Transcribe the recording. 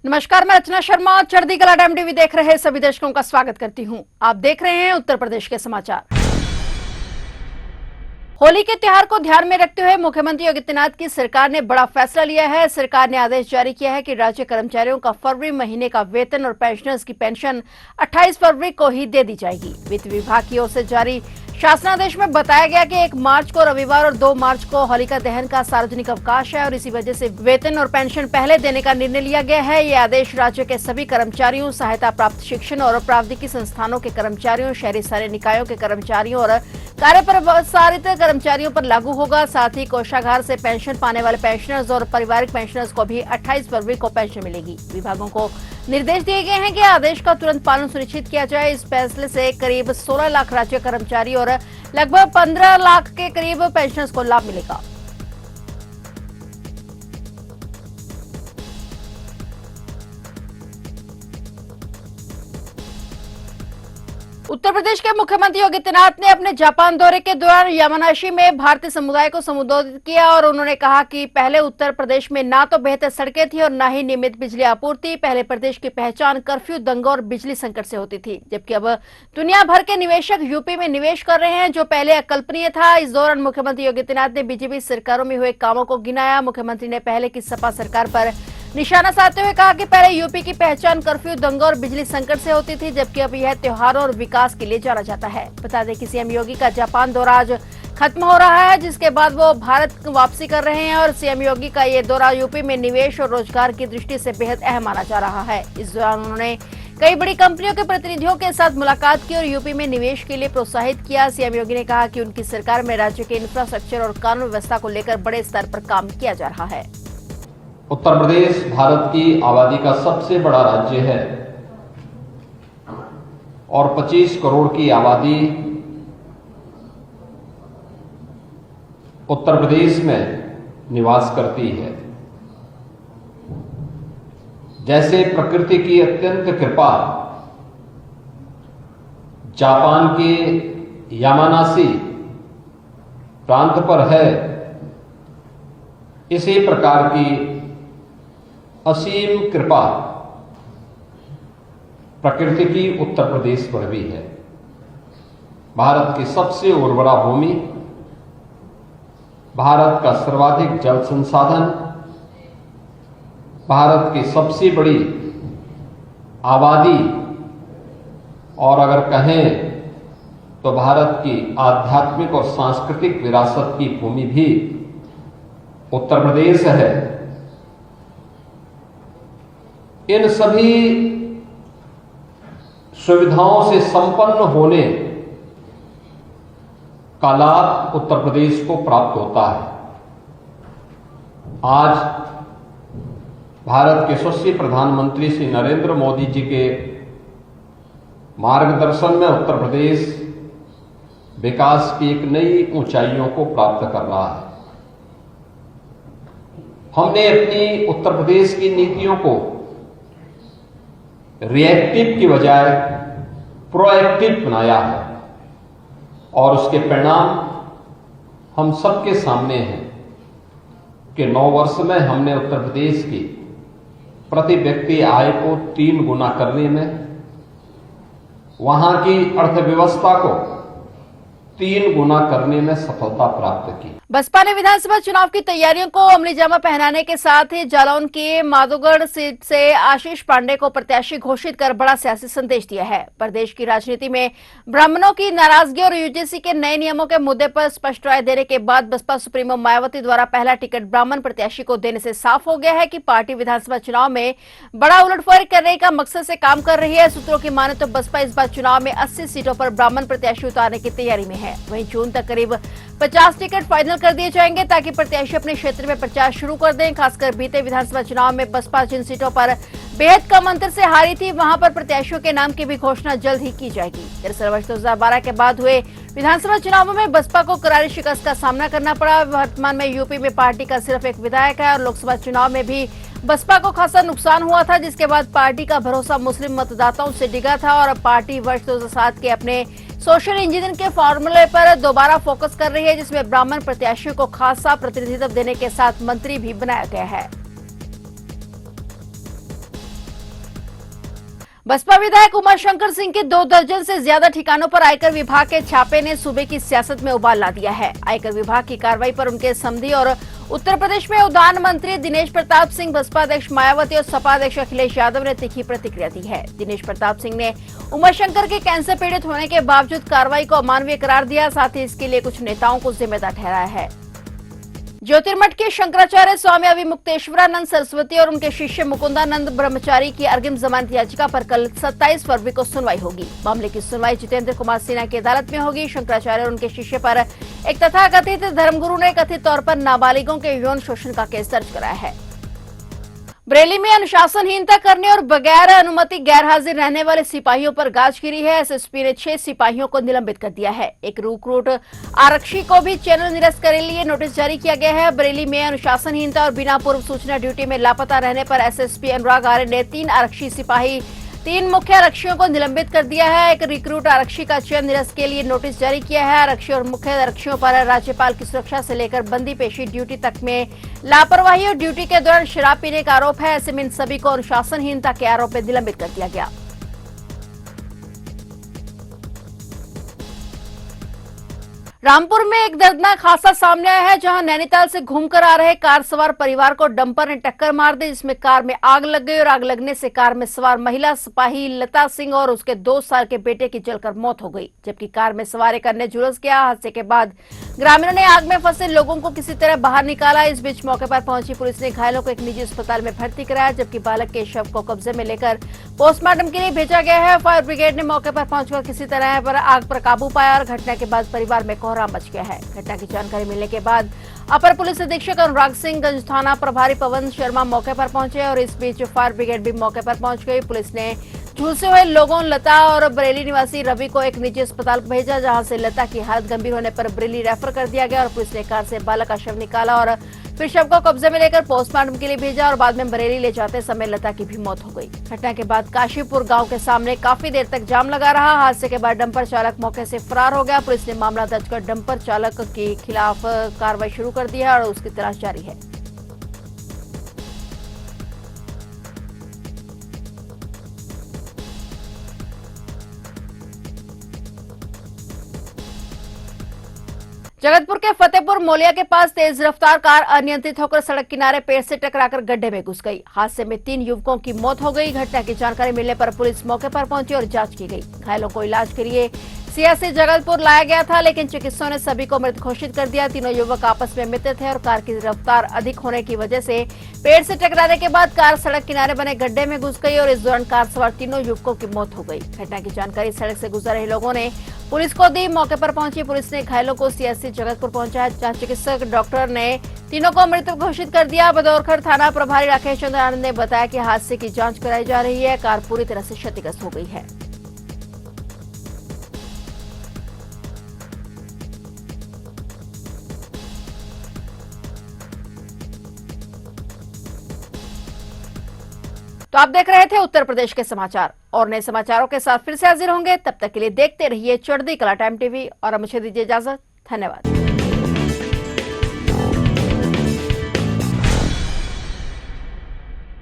नमस्कार, मैं रचना शर्मा चढ़ती कला टाइम टीवी देख रहे सभी दर्शकों का स्वागत करती हूं। आप देख रहे हैं उत्तर प्रदेश के समाचार। होली के त्योहार को ध्यान में रखते हुए मुख्यमंत्री योगी आदित्यनाथ की सरकार ने बड़ा फैसला लिया है। सरकार ने आदेश जारी किया है कि राज्य कर्मचारियों का फरवरी महीने का वेतन और पेंशनर्स की पेंशन 28 फरवरी को ही दे दी जाएगी। वित्त विभाग की ओर से जारी शासनादेश में बताया गया कि 1 मार्च को रविवार और 2 मार्च को होलिका दहन का सार्वजनिक अवकाश है और इसी वजह से वेतन और पेंशन पहले देने का निर्णय लिया गया है। ये आदेश राज्य के सभी कर्मचारियों, सहायता प्राप्त शिक्षण और प्रावधिकी संस्थानों के कर्मचारियों, शहरी स्थानीय निकायों के कर्मचारियों और कार्य पर प्रसारित कर्मचारियों पर लागू होगा। साथ ही कोषागार से पेंशन पाने वाले पेंशनर्स और पारिवारिक पेंशनर्स को भी 28 फरवरी को पेंशन मिलेगी। विभागों को निर्देश दिए गए हैं कि आदेश का तुरंत पालन सुनिश्चित किया जाए। इस फैसले से करीब 16 लाख राज्य कर्मचारी और लगभग 15 लाख के करीब पेंशनर्स को लाभ मिलेगा। उत्तर प्रदेश के मुख्यमंत्री योगी आदित्यनाथ ने अपने जापान दौरे के दौरान यामानाशी में भारतीय समुदाय को संबोधित किया और उन्होंने कहा कि पहले उत्तर प्रदेश में ना तो बेहतर सड़कें थी और न ही नियमित बिजली आपूर्ति। पहले प्रदेश की पहचान कर्फ्यू, दंगों और बिजली संकट से होती थी, जबकि अब दुनिया भर के निवेशक यूपी में निवेश कर रहे हैं, जो पहले अकल्पनीय था। इस दौरान मुख्यमंत्री योगी आदित्यनाथ ने बीजेपी सरकारों में हुए कामों को गिनाया। मुख्यमंत्री ने पहले की सपा सरकार पर निशाना साधते हुए कहा कि पहले यूपी की पहचान कर्फ्यू, दंगों और बिजली संकट से होती थी, जबकि अब यह त्योहारों और विकास के लिए जाना जाता है। बता दें कि सीएम योगी का जापान दौरा आज खत्म हो रहा है, जिसके बाद वो भारत वापसी कर रहे हैं और सीएम योगी का ये दौरा यूपी में निवेश और रोजगार की दृष्टि से बेहद अहम माना जा रहा है। इस दौरान उन्होंने कई बड़ी कंपनियों के प्रतिनिधियों के साथ मुलाकात की और यूपी में निवेश के लिए प्रोत्साहित किया। सीएम योगी ने कहा कि उनकी सरकार में राज्य के इंफ्रास्ट्रक्चर और कानून व्यवस्था को लेकर बड़े स्तर पर काम किया जा रहा है। उत्तर प्रदेश भारत की आबादी का सबसे बड़ा राज्य है और 25 करोड़ की आबादी उत्तर प्रदेश में निवास करती है। जैसे प्रकृति की अत्यंत कृपा जापान के यामानाशी प्रांत पर है, इसी प्रकार की असीम कृपा प्रकृति की उत्तर प्रदेश पर भी है। भारत की सबसे उर्वरा भूमि, भारत का सर्वाधिक जल संसाधन, भारत की सबसे बड़ी आबादी और अगर कहें तो भारत की आध्यात्मिक और सांस्कृतिक विरासत की भूमि भी उत्तर प्रदेश है। इन सभी सुविधाओं से संपन्न होने का लाभ उत्तर प्रदेश को प्राप्त होता है। आज भारत के यशस्वी प्रधानमंत्री श्री नरेंद्र मोदी जी के मार्गदर्शन में उत्तर प्रदेश विकास की एक नई ऊंचाइयों को प्राप्त कर रहा है। हमने अपनी उत्तर प्रदेश की नीतियों को रिएक्टिव की बजाय प्रोएक्टिव बनाया है और उसके परिणाम हम सबके सामने हैं कि 9 वर्ष में हमने उत्तर प्रदेश की प्रति व्यक्ति आय को 3 गुना करने में, वहां की अर्थव्यवस्था को 3 गुना करने में सफलता प्राप्त की। बसपा ने विधानसभा चुनाव की तैयारियों को अमली जामा पहनाने के साथ ही जालौन की माधोगढ़ सीट से आशीष पांडे को प्रत्याशी घोषित कर बड़ा सियासी संदेश दिया है। प्रदेश की राजनीति में ब्राह्मणों की नाराजगी और यूजीसी के नए नियमों के मुद्दे पर स्पष्ट राय देने के बाद बसपा सुप्रीमो मायावती द्वारा पहला टिकट ब्राह्मण प्रत्याशी को देने से साफ हो गया है कि पार्टी विधानसभा चुनाव में बड़ा उलटफेर करने का मकसद से काम कर रही है। सूत्रों की माने तो बसपा इस बार चुनाव में 80 सीटों पर ब्राह्मण प्रत्याशी उतारने की तैयारी में है। वहीं जून तक करीब 50 टिकट फाइनल कर दिए जाएंगे ताकि प्रत्याशी अपने क्षेत्र में प्रचार शुरू कर दें। खासकर बीते विधानसभा चुनाव में बसपा जिन सीटों पर बेहद कम अंतर से हारी थी, वहां पर प्रत्याशियों के नाम की भी घोषणा जल्द ही की जाएगी। दरअसल वर्ष 2012 के बाद हुए विधानसभा चुनावों में बसपा को करारी शिकस्त का सामना करना पड़ा। वर्तमान में यूपी में पार्टी का सिर्फ एक विधायक है और लोकसभा चुनाव में भी बसपा को खासा नुकसान हुआ था, जिसके बाद पार्टी का भरोसा मुस्लिम मतदाताओं से डिगा था और अब पार्टी वर्ष 2007 के अपने सोशल इंजीनियरिंग के फॉर्मूले पर दोबारा फोकस कर रही है, जिसमें ब्राह्मण प्रत्याशियों को खासा प्रतिनिधित्व देने के साथ मंत्री भी बनाया गया है। बसपा विधायक उमाशंकर सिंह के 2 दर्जन से ज्यादा ठिकानों पर आयकर विभाग के छापे ने सूबे की सियासत में उबाल ला दिया है। आयकर विभाग की कार्रवाई पर उनके समधी और उत्तर प्रदेश में उद्यान मंत्री दिनेश प्रताप सिंह, बसपा अध्यक्ष मायावती और सपा अध्यक्ष अखिलेश यादव ने तीखी प्रतिक्रिया दी है। दिनेश प्रताप सिंह ने उमाशंकर के कैंसर पीड़ित होने के बावजूद कार्रवाई को अमानवीय करार दिया, साथ ही इसके लिए कुछ नेताओं को जिम्मेदार ठहराया है। ज्योतिर्मठ के शंकराचार्य स्वामी अभिमुक्तेश्वरानंद सरस्वती और उनके शिष्य मुकुंदानंद ब्रह्मचारी की अग्रिम जमानत याचिका पर कल 27 फरवरी को सुनवाई होगी। मामले की सुनवाई जितेंद्र कुमार सिन्हा की अदालत में होगी। शंकराचार्य और उनके शिष्य पर एक तथाकथित धर्मगुरु ने कथित तौर पर नाबालिगों के यौन शोषण का केस दर्ज कराया है। बरेली में अनुशासनहीनता करने और बगैर अनुमति गैर हाजिर रहने वाले सिपाहियों पर गाज गिरी है। एसएसपी ने 6 सिपाहियों को निलंबित कर दिया है। एक रिक्रूट आरक्षी को भी चैनल निरस्त के लिए नोटिस जारी किया गया है। बरेली में अनुशासनहीनता और बिना पूर्व सूचना ड्यूटी में लापता रहने पर एसएसपी अनुराग आर्य ने 3 आरक्षी सिपाही 3 मुख्य आरक्षियों को निलंबित कर दिया है। एक रिक्रूट आरक्षी का चयन निरस्त के लिए नोटिस जारी किया है। आरक्षी और मुख्य आरक्षियों पर राज्यपाल की सुरक्षा से लेकर बंदी पेशी ड्यूटी तक में लापरवाही और ड्यूटी के दौरान शराब पीने का आरोप है। ऐसे में इन सभी को अनुशासनहीनता के आरोप में निलंबित कर दिया गया। रामपुर में एक दर्दनाक हादसा सामने आया है, जहां नैनीताल से घूमकर आ रहे कार सवार परिवार को डंपर ने टक्कर मार दी, जिसमें कार में आग लग गई और आग लगने से कार में सवार महिला सिपाही लता सिंह और उसके 2 साल के बेटे की जलकर मौत हो गई, जबकि कार में सवार एक अन्य झुलस गया। हादसे के बाद ग्रामीणों ने आग में फंसे लोगों को किसी तरह बाहर निकाला। इस बीच मौके पर पहुंची पुलिस ने घायलों को एक निजी अस्पताल में भर्ती कराया, जबकि बालक के शव को कब्जे में लेकर पोस्टमार्टम के लिए भेजा गया है। फायर ब्रिगेड ने मौके पर पहुंचकर किसी तरह पर आग पर काबू पाया और घटना के बाद परिवार में कोहराम मच गया है। घटना की जानकारी मिलने के बाद अपर पुलिस अधीक्षक अनुराग सिंह, गंज थाना प्रभारी पवन शर्मा मौके पर पहुंचे और इस बीच फायर ब्रिगेड भी मौके पर पहुंच गई। पुलिस ने झुलसे हुए लोगों लता और बरेली निवासी रवि को एक निजी अस्पताल भेजा, जहां से लता की हालत गंभीर होने पर बरेली रेफर कर दिया गया और पुलिस ने कार से बालक का शव निकाला और फिर शव को कब्जे में लेकर पोस्टमार्टम के लिए भेजा और बाद में बरेली ले जाते समय लता की भी मौत हो गई। घटना के बाद काशीपुर गांव के सामने काफी देर तक जाम लगा रहा। हादसे के बाद डंपर चालक मौके से फरार हो गया। पुलिस ने मामला दर्ज कर डंपर चालक के खिलाफ कार्रवाई शुरू कर दी है और उसकी तलाश जारी है। जगतपुर के फतेहपुर मोलिया के पास तेज रफ्तार कार अनियंत्रित होकर सड़क किनारे पेड़ से टकराकर गड्ढे में घुस गई। हादसे में 3 युवकों की मौत हो गई। घटना की जानकारी मिलने पर पुलिस मौके पर पहुंची और जांच की गई। घायलों को इलाज के लिए सीएससी जगतपुर लाया गया था, लेकिन चिकित्सकों ने सभी को मृत घोषित कर दिया। तीनों युवक आपस में मित्र थे और कार की रफ्तार अधिक होने की वजह से पेड़ से टकराने के बाद कार सड़क किनारे बने गड्ढे में घुस गई और इस दौरान कार सवार 3 युवकों की मौत हो गई। घटना की जानकारी सड़क से गुजर रहे लोगों ने पुलिस को दी। मौके पर पहुंची पुलिस ने घायलों को सीएससी जगतपुर पहुंचाया, जहां चिकित्सक डॉक्टर ने तीनों को मृत घोषित कर दिया। बदौरखर थाना प्रभारी राकेश चंद्र आनंद ने बताया कि हादसे की जांच कराई जा रही है। कार पूरी तरह से क्षतिग्रस्त हो गई है। तो आप देख रहे थे उत्तर प्रदेश के समाचार और नए समाचारों के साथ फिर से हाजिर होंगे। तब तक के लिए देखते रहिए चढ़ती कला टाइम टीवी और मुझे दीजिए इजाजत। धन्यवाद।